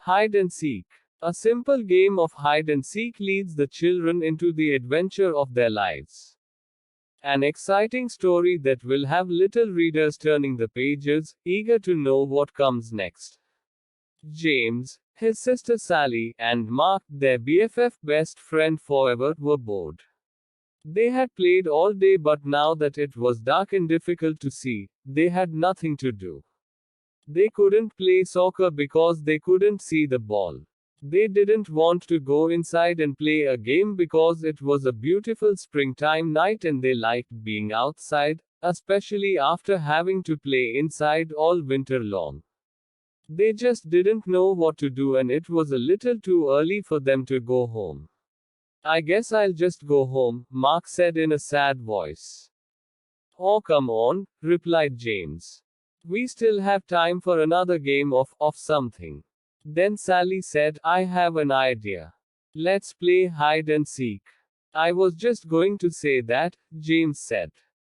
Hide and seek. A simple game of hide and seek leads the children into the adventure of their lives. An exciting story that will have little readers turning the pages, eager to know what comes next. James, his sister Sally, and Mark, their BFF best friend forever, were bored. They had played all day, but now that it was dark and difficult to see, they had nothing to do. They couldn't play soccer because they couldn't see the ball. They didn't want to go inside and play a game because it was a beautiful springtime night and they liked being outside, especially after having to play inside all winter long. They just didn't know what to do, and it was a little too early for them to go home. I guess I'll just go home, Mark said in a sad voice. Oh, come on, replied James. We still have time for another game of something. Then Sally said, I have an idea. Let's play hide and seek. I was just going to say that, James said.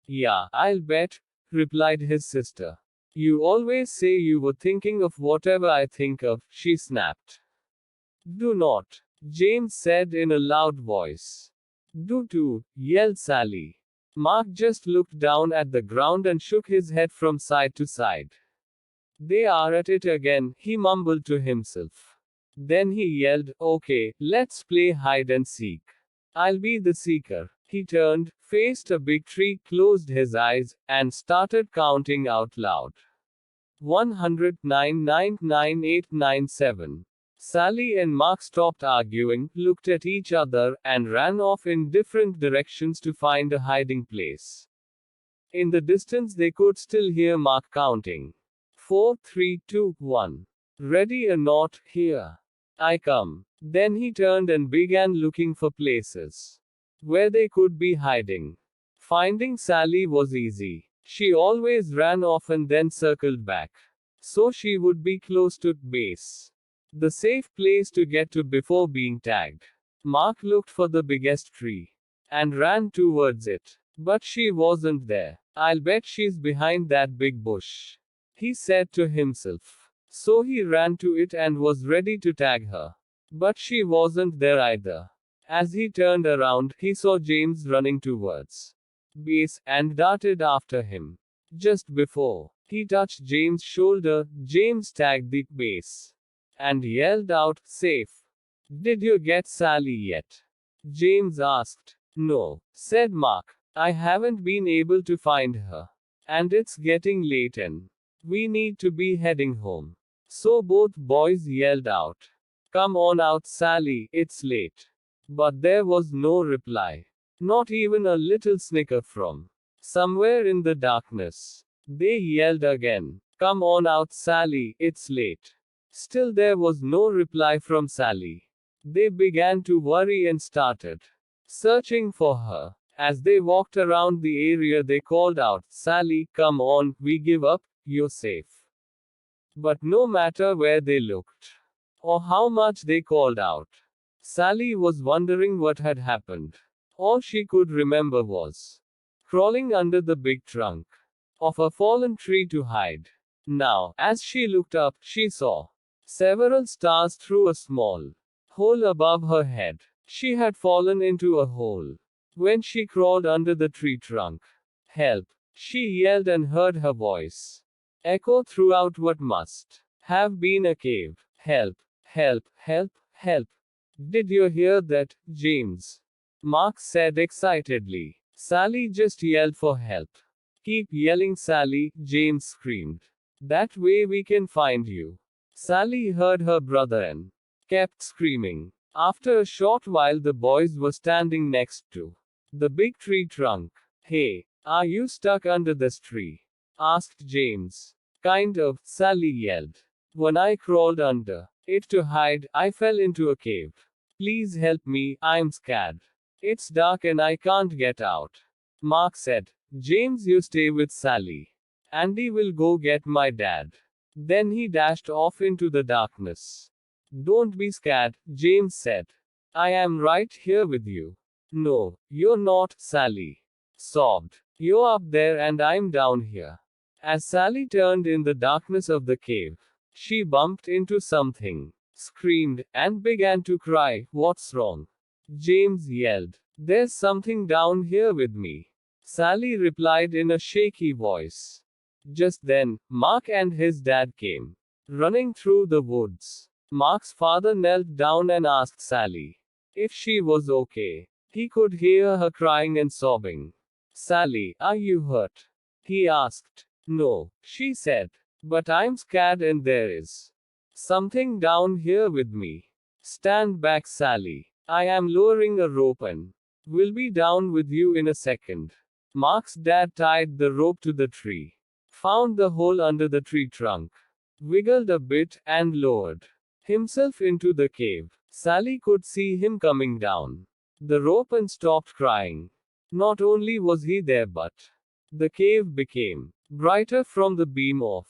Yeah, I'll bet, replied his sister. You always say you were thinking of whatever I think of, she snapped. Do not, James said in a loud voice. Do too, yelled Sally. Mark just looked down at the ground and shook his head from side to side. They are at it again, he mumbled to himself. Then he yelled, okay, let's play hide and seek. I'll be the seeker. He turned, faced a big tree, closed his eyes, and started counting out loud. 100, 999, 897. Sally and Mark stopped arguing, looked at each other, and ran off in different directions to find a hiding place. In the distance they could still hear Mark counting. 4, 3, 2, 1. Ready or not, here I come. Then he turned and began looking for places where they could be hiding. Finding Sally was easy. She always ran off and then circled back, so she would be close to base. The safe place to get to before being tagged. Mark looked for the biggest tree and ran towards it. But she wasn't there. I'll bet she's behind that big bush, he said to himself. So he ran to it and was ready to tag her. But she wasn't there either. As he turned around, he saw James running towards base and darted after him. Just before he touched James' shoulder, James tagged the base and yelled out, safe. Did you get Sally yet? James asked. No, said Mark. I haven't been able to find her. And it's getting late and we need to be heading home. So both boys yelled out, come on out, Sally, it's late. But there was no reply. Not even a little snicker from somewhere in the darkness. They yelled again, come on out, Sally, it's late. Still there was no reply from Sally. They began to worry and started searching for her. As they walked around the area they called out, Sally, come on, we give up, you're safe. But no matter where they looked, or how much they called out, Sally was wondering what had happened. All she could remember was crawling under the big trunk of a fallen tree to hide. Now, as she looked up, she saw several stars through a small hole above her head. She had fallen into a hole when she crawled under the tree trunk. Help! She yelled and heard her voice echo throughout what must have been a cave. Help! Help! Help! Help! Did you hear that, James? Mark said excitedly. Sally just yelled for help. Keep yelling, Sally, James screamed. That way we can find you. Sally heard her brother and kept screaming. After a short while the boys were standing next to the big tree trunk. Hey, are you stuck under this tree? Asked James. Kind of, Sally yelled. When I crawled under it to hide, I fell into a cave. Please help me, I'm scared. It's dark and I can't get out. Mark said. James, you stay with Sally. Andy will go get my dad. Then he dashed off into the darkness. Don't be scared, James said. I am right here with you. No, you're not, Sally sobbed. You're up there and I'm down here. As Sally turned in the darkness of the cave, she bumped into something screamed, and began to cry. What's wrong? James yelled. There's something down here with me. Sally replied in a shaky voice. Just then, Mark and his dad came running through the woods. Mark's father knelt down and asked Sally if she was okay. He could hear her crying and sobbing. Sally, are you hurt? He asked. No, she said. But I'm scared and there is something down here with me. Stand back, Sally. I am lowering a rope and will be down with you in a second. Mark's dad tied the rope to the tree, found the hole under the tree trunk, wiggled a bit, and lowered himself into the cave. Sally could see him coming down the rope and stopped crying. Not only was he there, but the cave became brighter from the beam of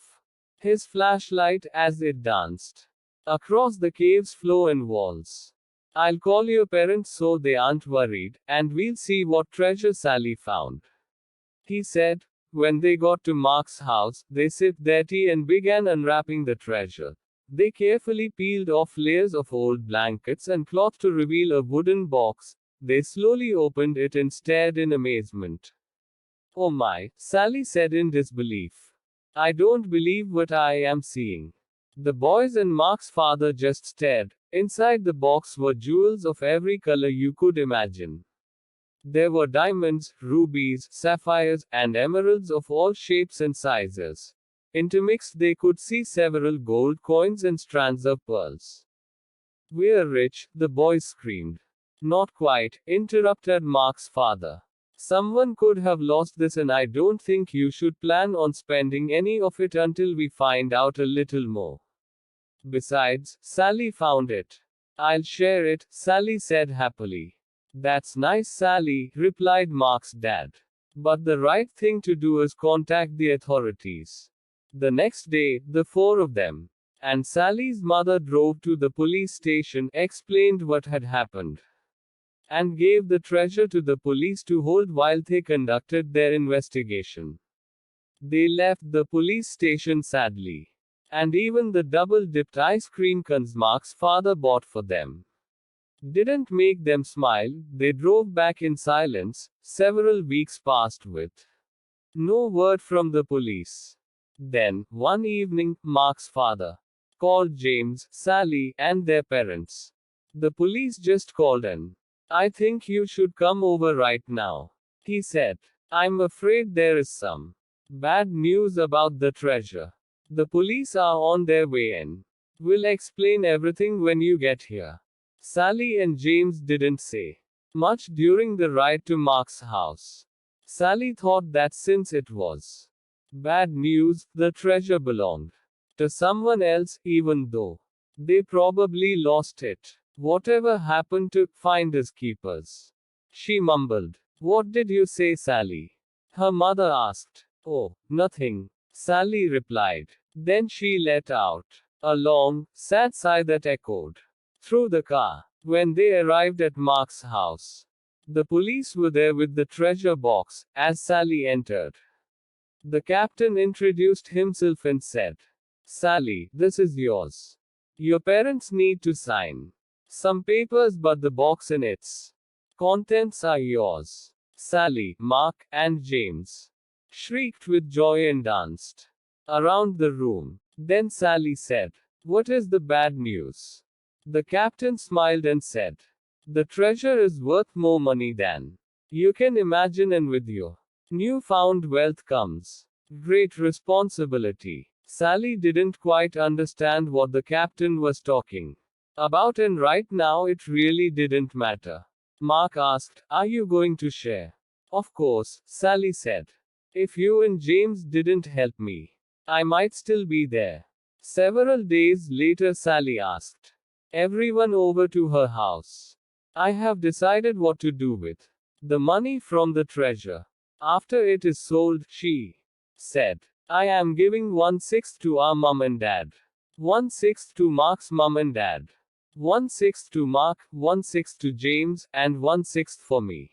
his flashlight as it danced across the cave's floor and walls. I'll call your parents so they aren't worried, and we'll see what treasure Sally found, he said. When they got to Mark's house, they sipped their tea and began unwrapping the treasure. They carefully peeled off layers of old blankets and cloth to reveal a wooden box. They slowly opened it and stared in amazement. Oh my, Sally said in disbelief. I don't believe what I am seeing. The boys and Mark's father just stared. Inside the box were jewels of every color you could imagine. There were diamonds, rubies, sapphires, and emeralds of all shapes and sizes. Intermixed, they could see several gold coins and strands of pearls. We're rich, the boys screamed. Not quite, interrupted Mark's father. Someone could have lost this, and I don't think you should plan on spending any of it until we find out a little more. Besides, Sally found it. I'll share it, Sally said happily. That's nice, Sally, replied Mark's dad. But the right thing to do is contact the authorities. The next day, the four of them and Sally's mother drove to the police station, explained what had happened, and gave the treasure to the police to hold while they conducted their investigation. They left the police station sadly. And even the double-dipped ice cream cones Mark's father bought for them didn't make them smile. They drove back in silence. Several weeks passed with no word from the police. Then, one evening, Mark's father called James, Sally, and their parents. The police just called in. I think you should come over right now, he said. I'm afraid there is some bad news about the treasure. The police are on their way in. We'll explain everything when you get here. Sally and James didn't say much during the ride to Mark's house. Sally thought that since it was bad news, the treasure belonged to someone else, even though they probably lost it. Whatever happened to finders keepers? She mumbled. What did you say, Sally? Her mother asked. Oh, nothing, Sally replied. Then she let out a long, sad sigh that echoed through the car. When they arrived at Mark's house, the police were there with the treasure box. As Sally entered, the captain introduced himself and said, Sally, this is yours. Your parents need to sign some papers, but the box and its contents are yours. Sally, Mark, and James shrieked with joy and danced around the room. Then Sally said, What is the bad news? The captain smiled and said, The treasure is worth more money than you can imagine, and with your newfound wealth comes great responsibility. Sally didn't quite understand what the captain was talking about, and right now it really didn't matter. Mark asked, Are you going to share? Of course, Sally said. If you and James didn't help me, I might still be there. Several days later, Sally asked everyone over to her house. I have decided what to do with the money from the treasure after it is sold, she said. I am giving 1/6 to our mom and dad, 1/6 to Mark's mom and dad, 1/6 to Mark, 1/6 to James, and 1/6 for me.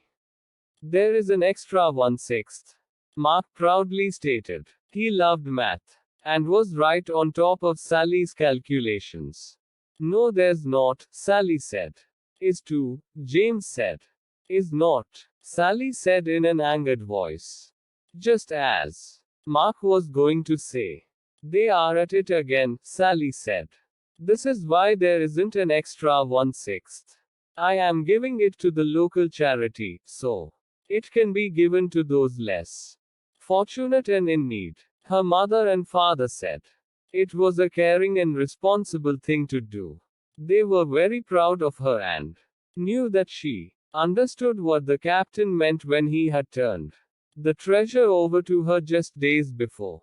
There is an extra 1/6, Mark proudly stated. He loved math and was right on top of Sally's calculations. No, there's not, Sally said. Is to, James said. Is not, Sally said in an angered voice. Just as Mark was going to say. They are at it again, Sally said. This is why there isn't an extra 1/6. I am giving it to the local charity, so it can be given to those less fortunate and in need. Her mother and father said. It was a caring and responsible thing to do. They were very proud of her and knew that she understood what the captain meant when he had turned the treasure over to her just days before.